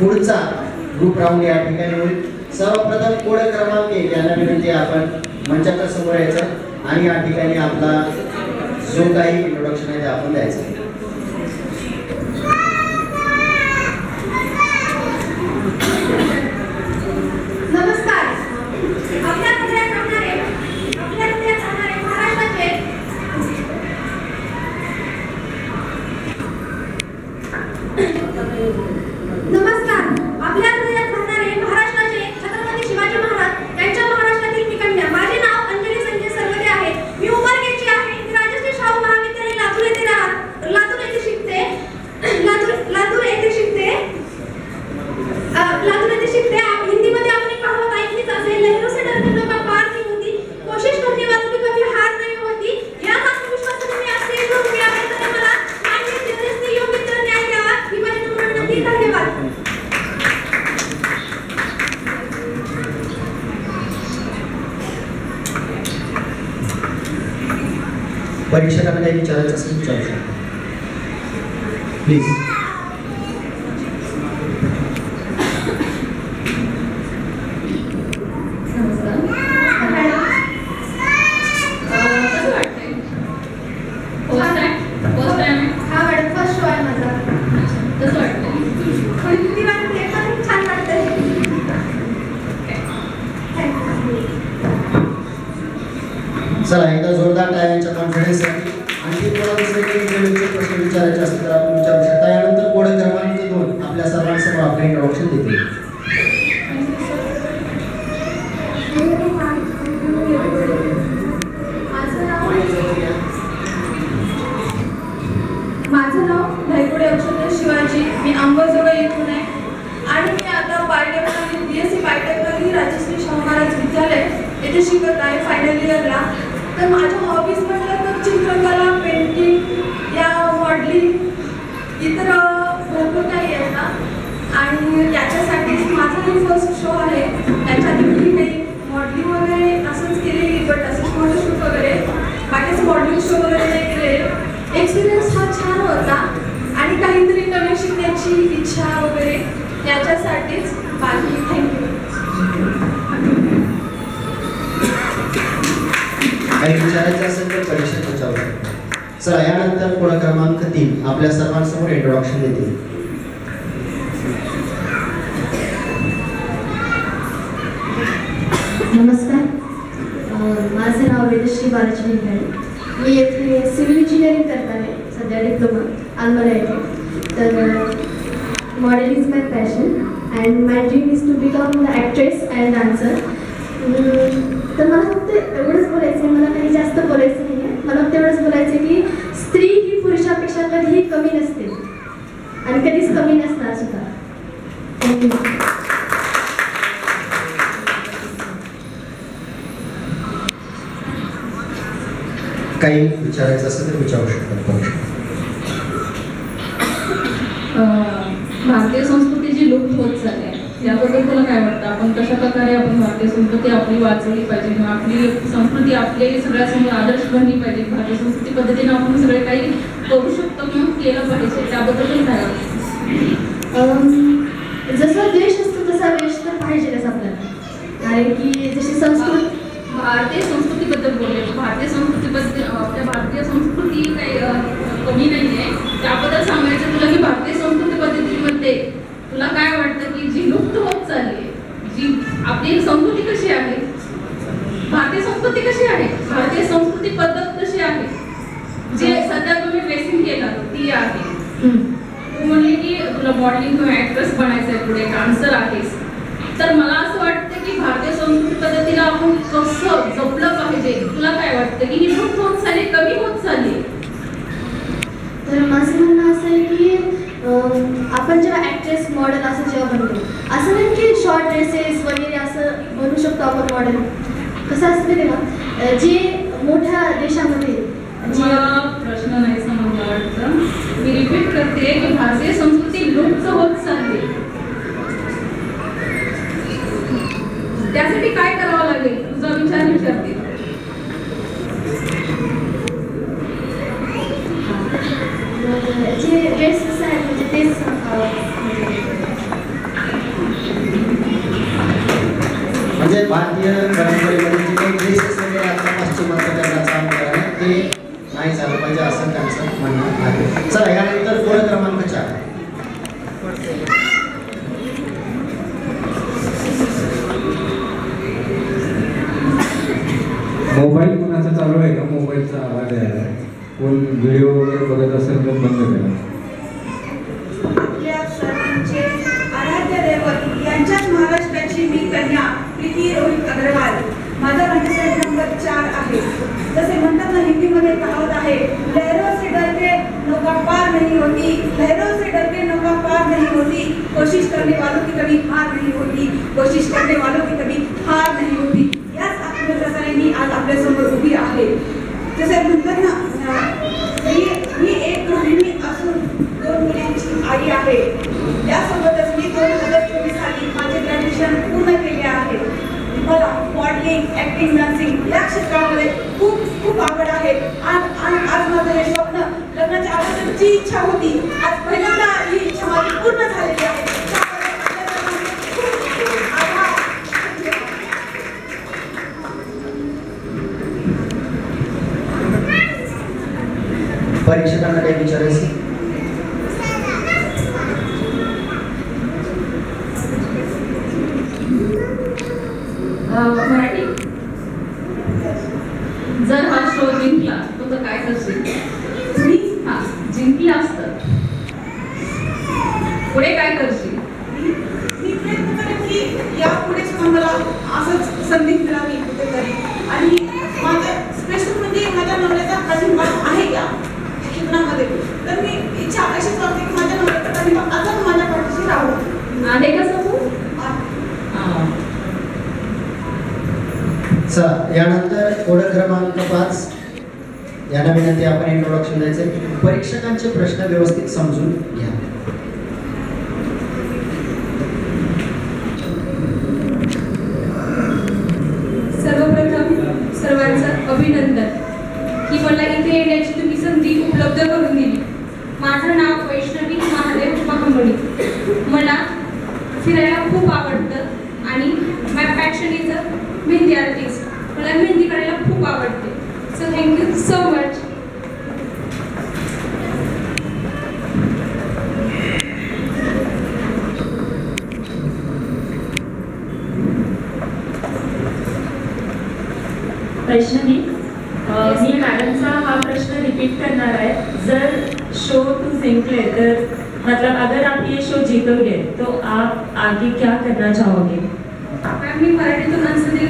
पुढचा group round या ठिकाणी होईल। सर्वप्रथम कोड क्रमांक 1 यांना विनंती आपण मंचाच्या समोर यायचं आणि या ठिकाणी आपला जो काही इंट्रोडक्शन आहे ते आपण द्यायचं। परीक्षकांना काही विचारायचं असेल विचारू शकता प्लीज। चला एकदा जोरदार टाळ्यांच्या कॉन्फिडन्ससाठी। आणखी कोणाला दुसरे काही प्रश्न विचारायचे असतील तर आपण विचारू शकता। यानंतर कोड क्रमांक 2 आपल्या सर्वांसमोर आपले इंट्रोडक्शन देतील। माझं नाव धायगुडे अक्षता शिवाजी, मी अंबाजोगाई येथून आहे आणि मी आता biotechnology BSc biotechnology Rajshree Shahu Maharaj विद्यालय येथे शिकत आहे फायनल इयरला। तर माझ्या हॉबीज म्हटलं तर चित्रकला, पेंटिंग या मॉडलिंग इतर भरपूर काही आहेत ना। आणि याच्यासाठी माझा हे फर्स्ट शो आहे। त्याच्यात मी काही मॉडलिंग वगैरे असंच केलेली, बट असंच फोटोशूट वगैरे बाकीचं मॉडलिंग शो वगैरे नाही केले। एक्सपिरियन्स हा छान होता आणि काहीतरी नवीन शिकण्याची इच्छा वगैरे याच्यासाठीच। बाकी थँक्यू। काही विचारायचं असेल तर परीक्षेत विचारू शकता। चला यानंतर कोड क्रमांक 3 आपल्या सर्वांसमोर इंट्रोडक्शन देतील। नमस्कार, माझे नाव वेदश्री बालाजी भेंडाळे। मी येथे सिव्हिल इंजिनिअरिंग करत आहे, सध्या डिप्लोमा आलमरा येथे। तर model is my passion and my dream is to become the actress and dancer. तर मला फक्त एवढंच बोलायचं आहे, मला काही जास्त बोलायचं नाही आहे। मला फक्त एवढंच बोलायचं आहे की स्त्री ही पुरुषापेक्षा कधीही कमी नसते आणि कधीच कमी नसणार सुद्धा। थँक्यू। काही विचारायचं असेल तर विचारू शकता। भारतीय संस्कृती जी लुप्त होत चालली आहे याबद्दल तुला काय वाटतं? आपण कशा प्रकारे आपण भारतीय संस्कृती आपली वाचवली पाहिजे किंवा आपली संस्कृती आपले सगळ्यासमोर आदर्श बनली पाहिजे, भारतीय संस्कृती पद्धतीने आपण सगळे काही करू शकतो किंवा केलं पाहिजे, त्याबद्दल काय वाटतं? जसा देश असतो तसा वेश तर पाहिजेच आपल्याला, कारण की जशी संस्कृती भारतीय संस्कृतीबद्दल बोलले, भारतीय संस्कृतीबद्दल आपल्या भारतीय संस्कृती काही कमी नाही आहे त्याबद्दल सांगायचं तुला की भारतीय संस्कृती पद्धतीमध्ये तुला काय वाटतं की जी लुप्त होत चालली आहे, जी आपली संस्कृती कशी आहे, भारतीय संस्कृती कशी आहे, भारतीय संस्कृती पद्धत कशी आहे, जे सध्या तुम्ही ड्रेसिंग केलं ती आहे। तू म्हणली की तुला मॉडेलिंग किंवा ॲक्ट्रेस बनायचं आहे, पुढे डान्सर आहेस, तर मला असं वाटतं की भारतीय संस्कृती पद्धतीला आपण कसं जपलं पाहिजे, तुला काय वाटतं की ही लुप्त होत चालली, कमी होत चालली? तर माझं म्हणणं असं आहे की आपण जेव्हा ॲक्ट्रेस मॉडेल असं जेव्हा बनतो, असं नाही की शॉर्ट ड्रेसेस वगैरे असं बनवू शकतो आपण मॉडेल। कसं असतं तेव्हा जे मोठ्या देशामध्ये प्रश्न नाही समजला वाटतं, मी रिपीट करते की भारतीय संस्कृती लुप्त होत चालली, त्यासाठी काय करावं लागेल तुझा विचार विचारते। जे ड्रेस कसं आहे म्हणजे तेच भारतीय परंपरेमध्ये जे काही ड्रेसेस वगैरे आता पाश्चिमात्य करण्याचा आमचा आहे ते नाही झालं पाहिजे असं त्यांचं म्हणणं आहे. चला यानंतर कोड क्रमांक 4. मोबाईल कोणाचा चालू आहे का? मोबाईलचा आवाज यायला. कोण व्हिडिओ वगैरे बघत असेल तर बंद करा. आपल्या सर्वांचे आराध्य दैवत यांच्याच महाराष्ट्राची मी कन्या प्रीती रोहित अग्रवाल. माझा रंगसेट नंबर 4 आहे. जसे म्हणतात ना हिंदीमध्ये कहावत आहे, लहरों से डर के नौका पार नहीं होती, लहरों से डर के नौका पार नहीं होती, कोशिश करने वालों की कभी हार नहीं होती, कोशिश करने वालों की कभी हार नहीं होती. याच आत्मविश्वासाने मी आज आपल्या समोर उभी आहे. जसे म्हणतात ना, मी एक गृहिणी असून 2 मुलींची आई आहे. यासोबतच मी 2024 साली माझे ग्रॅज्युएशन पूर्ण केले आहे. मला मॉडेलिंग, ॲक्टिंग, डान्सिंग या क्षेत्रामध्ये खूप आवड आहे. आज माझं हे स्वप्न, लग्नाच्या अगोदरची इच्छा होती, आज पहिल्यांदा ही इच्छा माझी पूर्ण झालेली आहे. खूप आभार. परीक्षकांना काही विचारायचं? मराठी. जर हा शो जिंकला तर काय करशील? मी हा जिंकला असतं पुढे काय करशील? मी प्रयत्न करेन की यापुढे सुद्धा मला असंच संधी मिळावी कुठेतरी. आणि माझं स्पेशल म्हणजे माझ्या नवऱ्याचा पाठिंबा आहे या शिक्षणामध्ये. तर मी इच्छा अशीच करते की माझ्या नवऱ्याचा पाठिंबा अजून माझ्या पाठीशी राहू. आहे का समूह? चला यानंतर कोड क्रमांक 5. यांना विनंती आपण इंट्रोडक्शन द्यायचं. परीक्षकांचे प्रश्न व्यवस्थित समजून घ्या. सर्वप्रथम सर्वांचं अभिनंदन की मला इथे येण्याची तुम्ही संधी उपलब्ध करून दिली. माझं नाव वैष्णवी महादेव महामणी. मला फिरायला खूप आवडतं आणि my passion is a mehndi artist. मला मेहंदी काढायला खूप आवडते. So thank you so much. Vaishnavi, मी मॅडमचा हा प्रश्न रिपीट करणार आहे. जर शो तू जिंकले तर मतलब अगर आप ये शो जीतोगे तो आप आगे क्या करना चाहोगे? मी मराठीतून आन्सर दिली